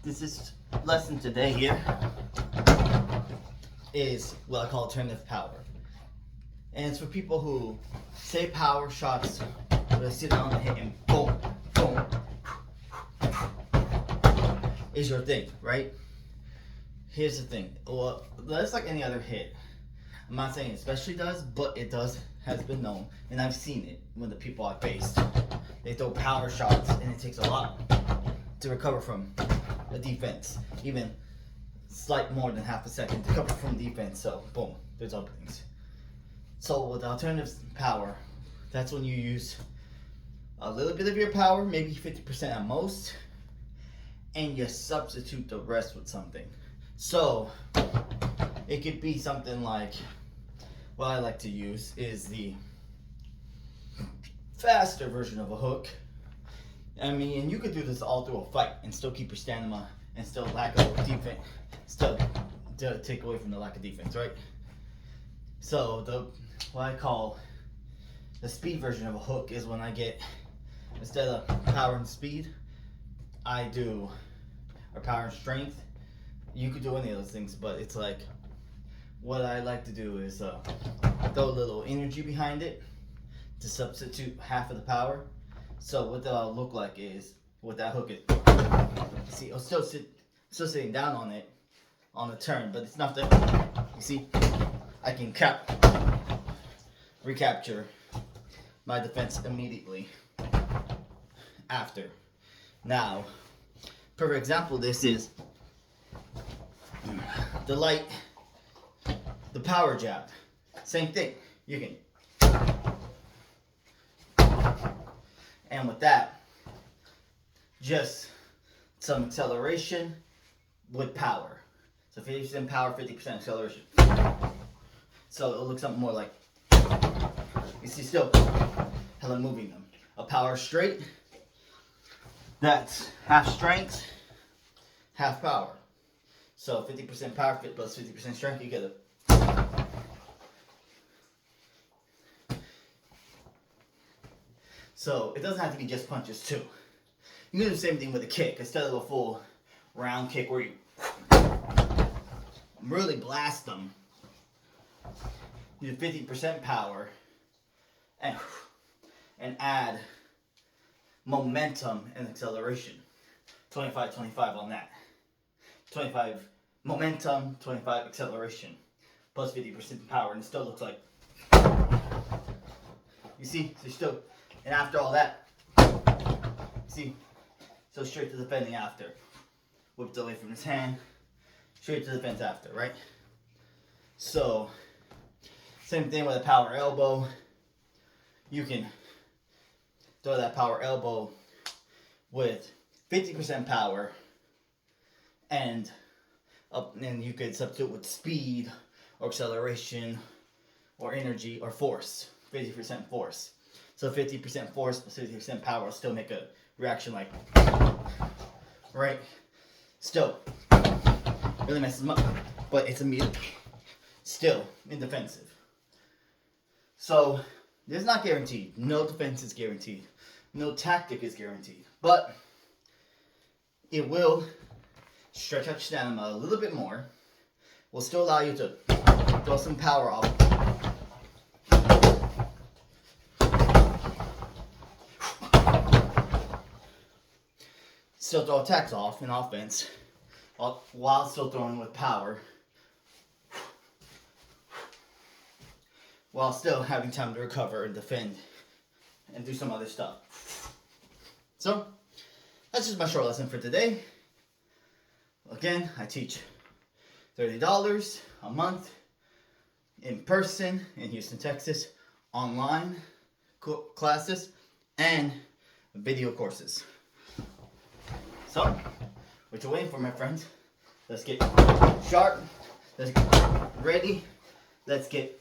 This is lesson today here is what I call alternative power. And it's for people who say power shots, where they sit down and hit and boom, boom, is your thing, right? Here's the thing. Well, that's like any other hit. I'm not saying it especially does, but it does, has been known, and I've seen it when the people I've faced. They throw power shots, and it takes a lot to recover from a defense, even slight more than half a second to recover from defense. So boom, there's openings. So with alternative power, that's when you use a little bit of your power, maybe 50% at most, and you substitute the rest with something. So it could be something like, what I like to use is the faster version of a hook. I mean, and you could do this all through a fight and still keep your stamina and still lack of defense, still take away from the lack of defense, right? So what I call the speed version of a hook is when I get, instead of power and speed, I do, or power and strength. You could do any of those things, but it's like, what I like to do is throw a little energy behind it to substitute half of the power. So what that'll look like is, what that hook is, see, I'll still sitting down on it, on the turn, but it's not that, you see, I can recapture my defense immediately after. Now, perfect example of this is the power jab. Same thing. You can, and with that, just some acceleration with power. So 50% power, 50% acceleration. So it'll look something more like, you see, still hella moving them. A power straight, that's half strength, half power. So 50% power plus 50% strength, you get it. So it doesn't have to be just punches too. You can do the same thing with a kick. Instead of a full round kick where you really blast them, you do 50% power and add momentum and acceleration. 25-25 on that. 25 momentum, 25 acceleration, plus 50% power, and it still looks like, you see, so still, and after all that, see, so straight to defending after. Whipped away from his hand, straight to the fence after, right? So, same thing with a power elbow. You can throw that power elbow with 50% power, and you could substitute with speed or acceleration or energy or force, 50% force. So 50% force plus 50% power will still make a reaction like, right? Still, really messes them up, but it's immediate, still in defensive. So this is not guaranteed. No defense is guaranteed. No tactic is guaranteed, but it will stretch out your stamina a little bit more. Will still allow you to throw some power off. Still throw attacks off in offense while still throwing with power, while still having time to recover and defend and do some other stuff. So that's just my short lesson for today. Again, I teach $30 a month in person in Houston, Texas, online classes, and video courses. So, what you waiting for, my friends? Let's get sharp, let's get ready, let's get